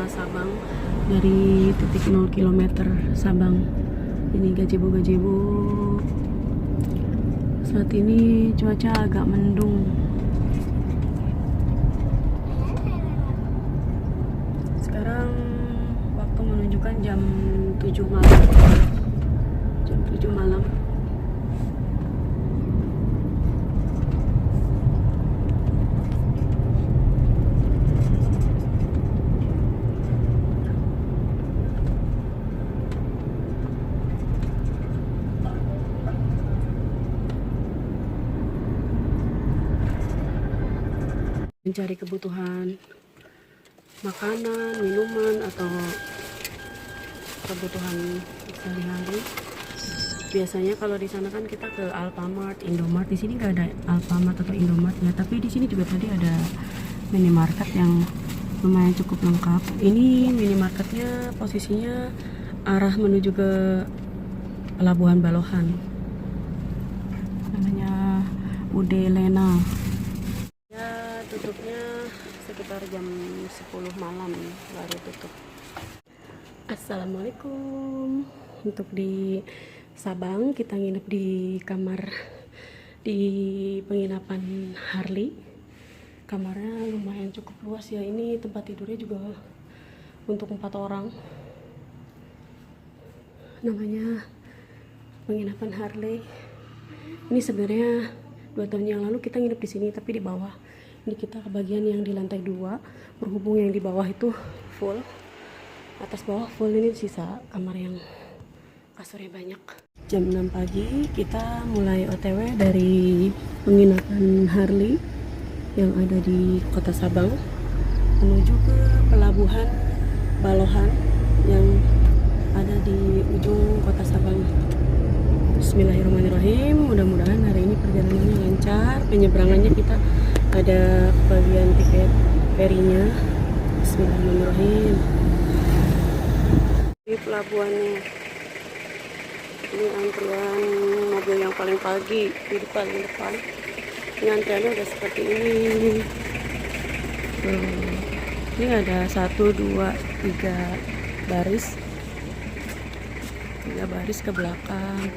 Sabang, dari titik 0 km Sabang. Ini gazebo. Saat ini cuaca agak mendung. Sekarang waktu menunjukkan jam 7 malam. Jam 7 malam. Mencari kebutuhan makanan, minuman, atau kebutuhan sehari-hari. Biasanya kalau di sana kan kita ke Alfamart, Indomart. Di sini nggak ada Alfamart atau Indomart ya, tapi di sini juga tadi ada minimarket yang lumayan cukup lengkap. Ini minimarketnya posisinya arah menuju ke Pelabuhan Balohan. Namanya Ude Lena. Tutupnya sekitar jam 10 malam baru tutup. Assalamualaikum. Untuk di Sabang kita nginep di kamar di penginapan Harley. Kamarnya lumayan cukup luas ya. Ini tempat tidurnya juga untuk 4 orang. Namanya penginapan Harley. Ini sebenarnya 2 tahun yang lalu kita nginep di sini, tapi di bawah. Ini kita ke bagian yang di lantai 2, berhubung yang di bawah itu full, atas bawah full. Ini sisa kamar yang kasurnya banyak. Jam 6 pagi kita mulai OTW dari penginapan Harley yang ada di kota Sabang menuju ke Pelabuhan Balohan yang ada di ujung kota Sabang. Bismillahirrahmanirrahim. Mudah-mudahan hari ini perjalanannya lancar. Penyeberangannya kita ada bagian tiket ferinya. Bismillahirrahmanirrahim. Ini pelabuhannya. Ini antrian mobil yang paling pagi di paling depan. Ini antriannya udah seperti ini. Ini ada 1, 2, 3 baris. 3 baris ke belakang,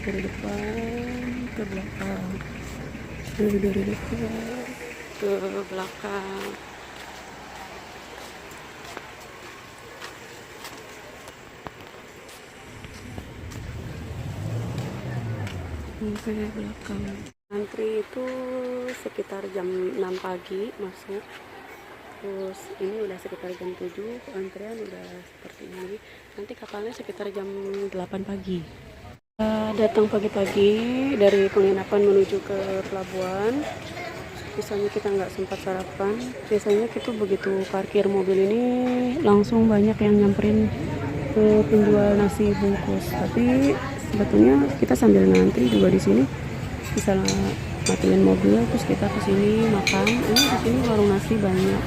dari depan ke belakang, dari depan ke belakang. Ke belakang. Antri itu sekitar jam 6 pagi masuk. Terus ini udah sekitar jam 7, antrian udah seperti ini. Nanti kapalnya sekitar jam 8 pagi. Datang pagi-pagi dari penginapan menuju ke pelabuhan. Misalnya kita nggak sempat sarapan. Biasanya kita begitu parkir mobil ini langsung banyak yang nyamperin ke penjual nasi bungkus. Tapi sebetulnya kita sambil ngantri juga di sini bisa matiin mobil, terus kita ke sini makan. Ini di sini warung nasi banyak,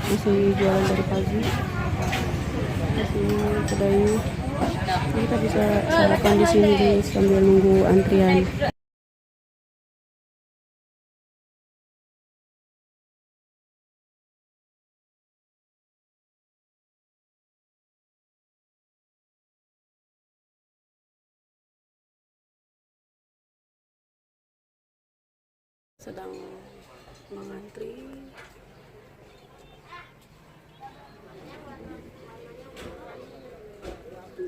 masih jualan dari pagi. Di sini kedai. Kita bisa sarapan di sini sambil nunggu antrian. Sedang mengantri.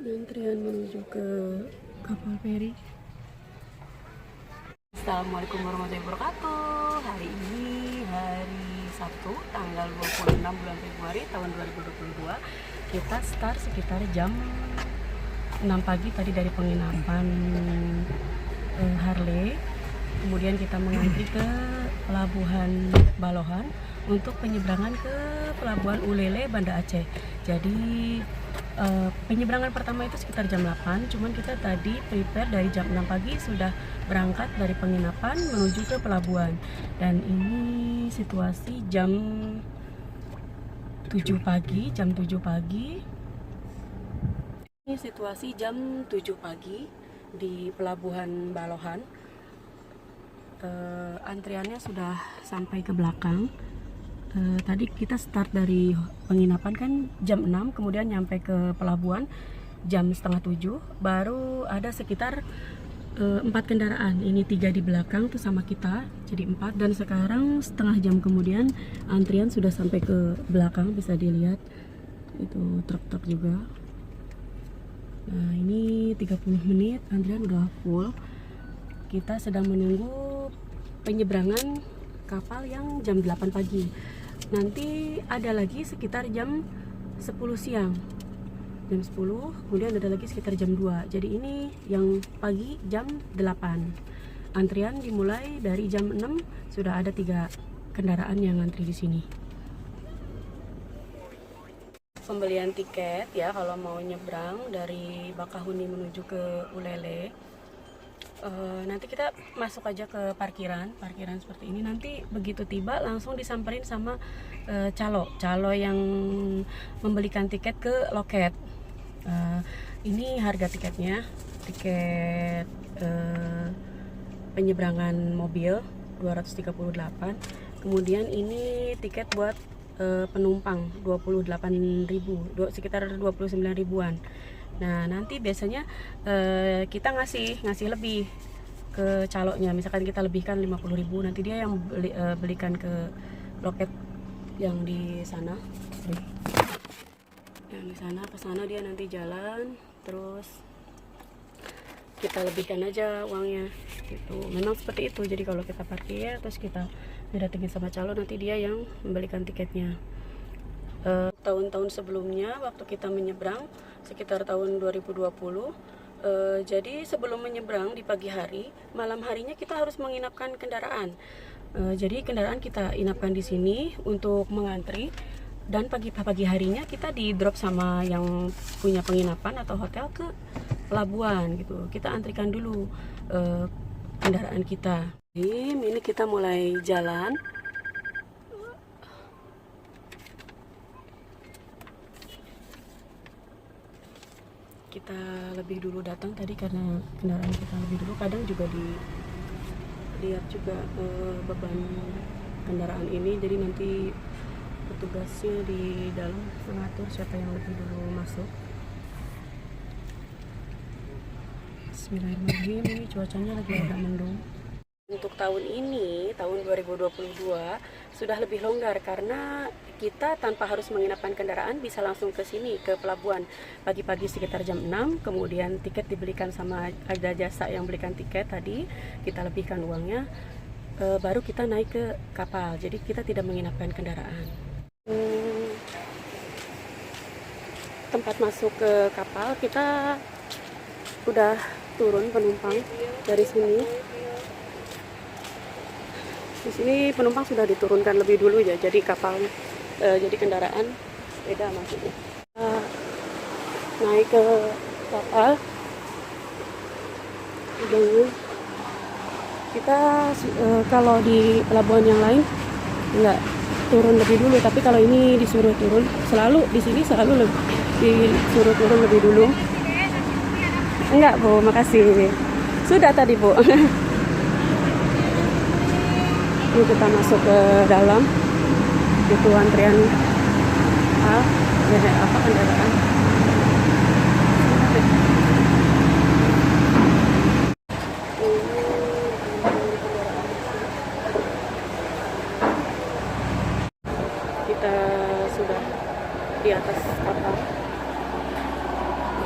Antrian menuju ke kapal feri. Assalamualaikum warahmatullahi wabarakatuh. Hari ini hari Sabtu tanggal 26 bulan Februari tahun 2022. Kita start sekitar jam 6 pagi tadi dari penginapan Harley. Kemudian kita mengantri ke Pelabuhan Balohan untuk penyeberangan ke Pelabuhan Ulele, Banda Aceh. Jadi penyeberangan pertama itu sekitar jam 8, cuman kita tadi prepare dari jam 6 pagi sudah berangkat dari penginapan menuju ke pelabuhan. Dan ini situasi jam 7 pagi, Ini situasi jam 7 pagi di Pelabuhan Balohan. Antriannya sudah sampai ke belakang. tadi kita start dari penginapan kan jam 6, kemudian nyampe ke pelabuhan jam setengah 7, baru ada sekitar 4 kendaraan. Ini 3 di belakang tuh sama kita, jadi 4. Dan sekarang setengah jam kemudian antrian sudah sampai ke belakang, bisa dilihat itu truk-truk juga. Nah ini 30 menit antrian udah full. Kita sedang menunggu penyeberangan kapal yang jam 8 pagi. Nanti ada lagi sekitar jam 10 siang. Jam 10, kemudian ada lagi sekitar jam 2. Jadi ini yang pagi jam 8. Antrian dimulai dari jam 6, sudah ada 3 kendaraan yang antri di sini. Pembelian tiket ya kalau mau nyebrang dari Bakahuni menuju ke Ulele. Nanti kita masuk aja ke parkiran seperti ini. Nanti begitu tiba langsung disamperin sama calo yang membelikan tiket ke loket. Ini harga tiketnya, tiket penyeberangan mobil 238. Kemudian ini tiket buat penumpang 28.000, sekitar 29 ribuan. Nah nanti biasanya kita ngasih lebih ke caloknya, misalkan kita lebihkan 50.000, nanti dia yang belikan ke loket yang di sana. Yang di sana, ke sana dia nanti jalan, terus kita lebihkan aja uangnya gitu. Memang seperti itu. Jadi kalau kita parkir terus kita didatengin sama calo, nanti dia yang membelikan tiketnya. Tahun-tahun sebelumnya waktu kita menyeberang sekitar tahun 2020, jadi sebelum menyeberang di pagi hari, malam harinya kita harus menginapkan kendaraan. Jadi kendaraan kita inapkan di sini untuk mengantri, dan pagi harinya kita di drop sama yang punya penginapan atau hotel ke pelabuhan gitu. Kita antrikan dulu kendaraan kita. Ini kita mulai jalan. Kita lebih dulu datang tadi karena kendaraan kita lebih dulu. Kadang juga dilihat juga beban kendaraan ini, jadi nanti petugasnya di dalam mengatur siapa yang lebih dulu masuk. Bismillahirrahmanirrahim. Ini cuacanya lagi agak mendung. Untuk tahun ini, tahun 2022 sudah lebih longgar karena kita tanpa harus menginapkan kendaraan bisa langsung ke sini, ke pelabuhan pagi-pagi sekitar jam 6. Kemudian tiket dibelikan sama ada jasa yang belikan tiket tadi, kita lebihkan uangnya, baru kita naik ke kapal. Jadi kita tidak menginapkan kendaraan. Tempat masuk ke kapal kita udah turun penumpang dari sini. Di sini penumpang sudah diturunkan lebih dulu ya, jadi kapal, jadi kendaraan beda maksudnya. Naik ke kapal, kita kalau di pelabuhan yang lain nggak turun lebih dulu, tapi kalau ini disuruh turun. Selalu di sini selalu disuruh turun lebih dulu. Enggak Bu, makasih. Sudah tadi Bu. Ini kita masuk ke dalam, itu antrian apa kendaraan. Kita sudah di atas kapal.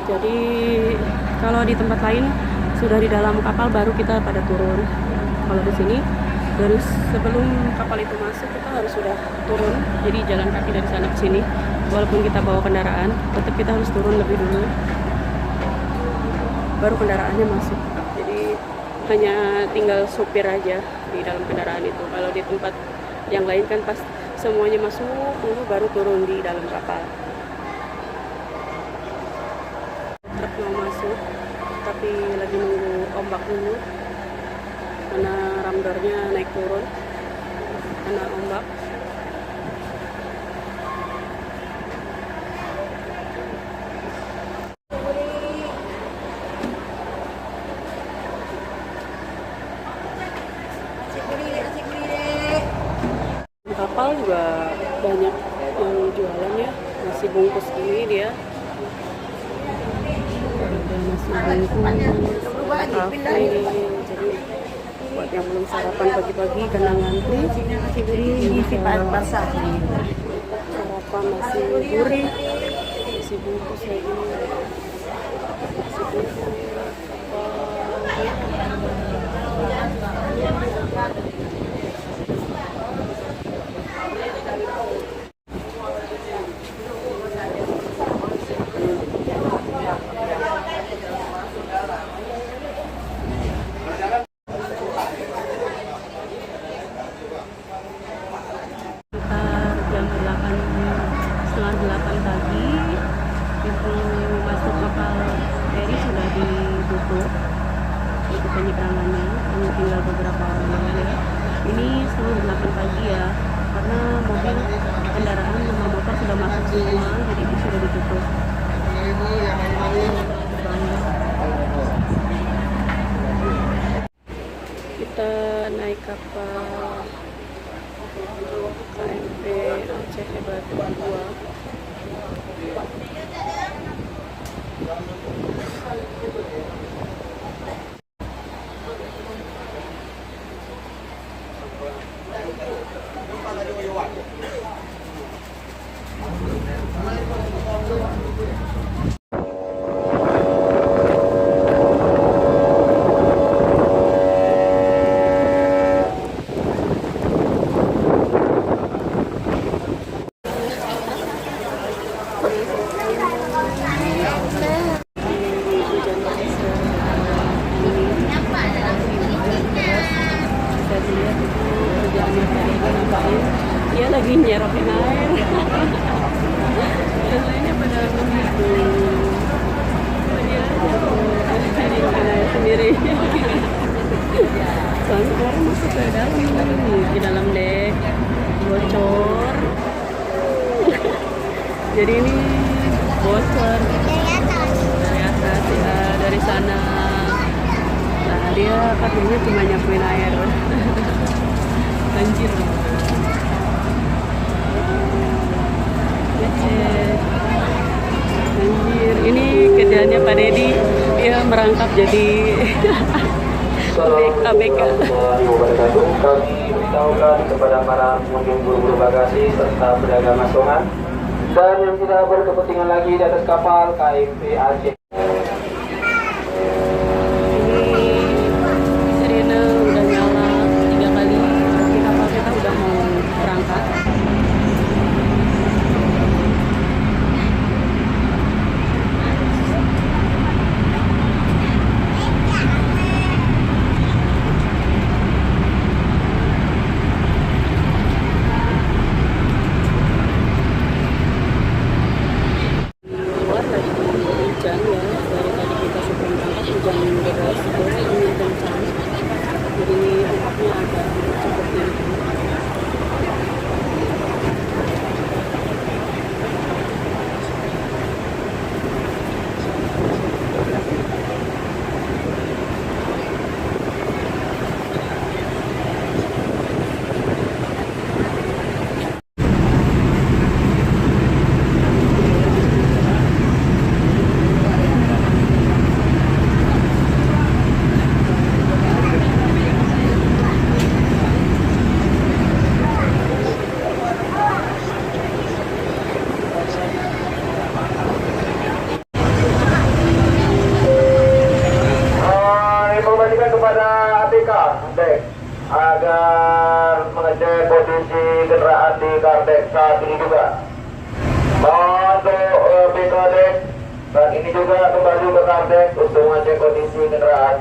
Jadi kalau di tempat lain sudah di dalam kapal baru kita pada turun. Kalau di sini dari sebelum kapal itu masuk kita harus sudah turun, jadi jalan kaki dari sana ke sini. Walaupun kita bawa kendaraan, tetap kita harus turun lebih dulu, baru kendaraannya masuk. Jadi hanya tinggal supir aja di dalam kendaraan itu. Kalau di tempat yang lain kan pas semuanya masuk dulu baru turun di dalam kapal. Truk mau masuk, tapi lagi nunggu ombak dulu karena ramdornya naik turun karena ombak. Kapal juga nasi bungkus ini dia. Ada nasi bungkus, kafe. Jadi buat yang belum sarapan pagi-pagi karena ngantri, jadi pasar. Sarapan nasi gurih, nasi bungkus kayak gini. Nasi bungkus. Setengah 8 pagi, pintu masuk kapal feri sudah ditutup untuk penyeberangannya, hanya tinggal beberapa orang ya. Ini setengah 8 pagi ya, karena mobil kendaraan sama motor sudah masuk semua, jadi ini sudah ditutup. Kita naik kapal KMP Aceh Hebat 2. Dia lagi nyerokin air. Yang lainnya pada menghitung. Dia nyerokin air sendiri. Soalnya orang masuk ke dalam nih, di dalam dek bocor. Jadi ini bocor dari atas ya, dari sana. Nah dia katanya cuma nyapuin air. Banjir. Banjir. Ini kerjaannya Pak Dedi, dia merangkap jadi ABK. Kami beritahukan kepada para pengunjung buru-buru bagasi serta pedagang asongan dan yang tidak berkepentingan lagi di atas kapal KMP Aceh. Sirine udah nyala 3 kali, berarti kapal kita udah mau berangkat. Kepada ABK dek agar mengecek posisi kendaraan di kardek saat ini juga. Untuk ABK dek saat ini juga kembali ke kardek untuk mengecek kondisi kendaraan.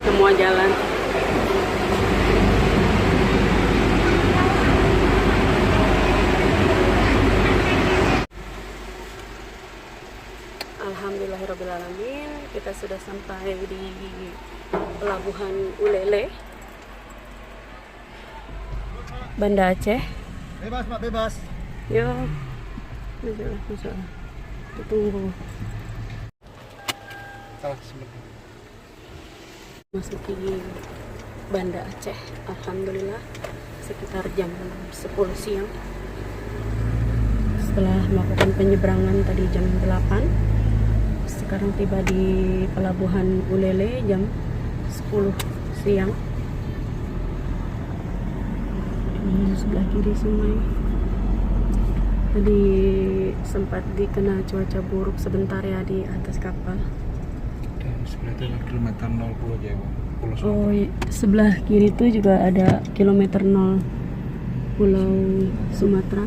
Semua jalan. Alhamdulillahirrabbilalamin, kita sudah sampai di Pelabuhan Ulele, Banda Aceh. Bebas Pak, bebas. Yo, masuk. Tunggu. Salah sebentar. Masuki Banda Aceh. Alhamdulillah sekitar jam 10 siang. Setelah melakukan penyeberangan tadi jam 8, sekarang tiba di pelabuhan Ulele jam 10 siang. Ini sebelah kiri sungai. Tadi sempat dikena cuaca buruk sebentar ya di atas kapal. Dan sebelah itu kilometer 0 Pulau Jawa. Pulau Oh, Sumatera. sebelah kiri itu juga ada kilometer 0 Pulau Sumatera.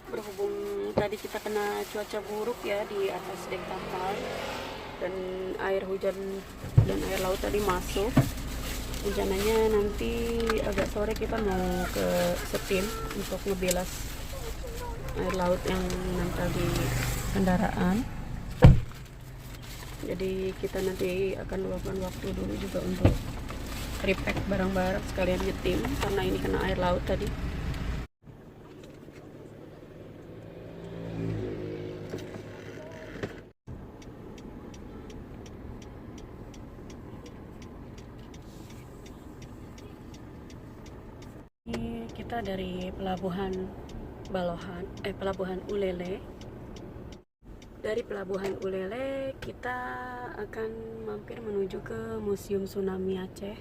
Berhubung tadi kita kena cuaca buruk ya di atas dek kapal, dan air hujan dan air laut tadi masuk. Rencananya nanti agak sore kita mau ke Setim untuk ngebilas air laut yang nempel di kendaraan. Jadi kita nanti akan luangkan waktu dulu juga untuk repack barang-barang sekalian nyetim karena ini kena air laut tadi. Ini kita dari pelabuhan pelabuhan Ulele. Dari pelabuhan Ulele kita akan mampir menuju ke Museum Tsunami Aceh.